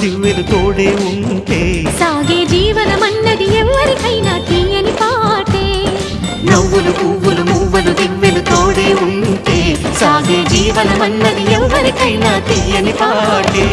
దివ్వెలు తోడే ఉంటే సాగే జీవనమన్నది ఎవరికైనా తీయని పాటే. నవ్వులు పువ్వులు మువ్వలు దివ్వెలు తోడే ఉంటే సాగే జీవనమన్నది ఎవరికైనా తీయని పాటే.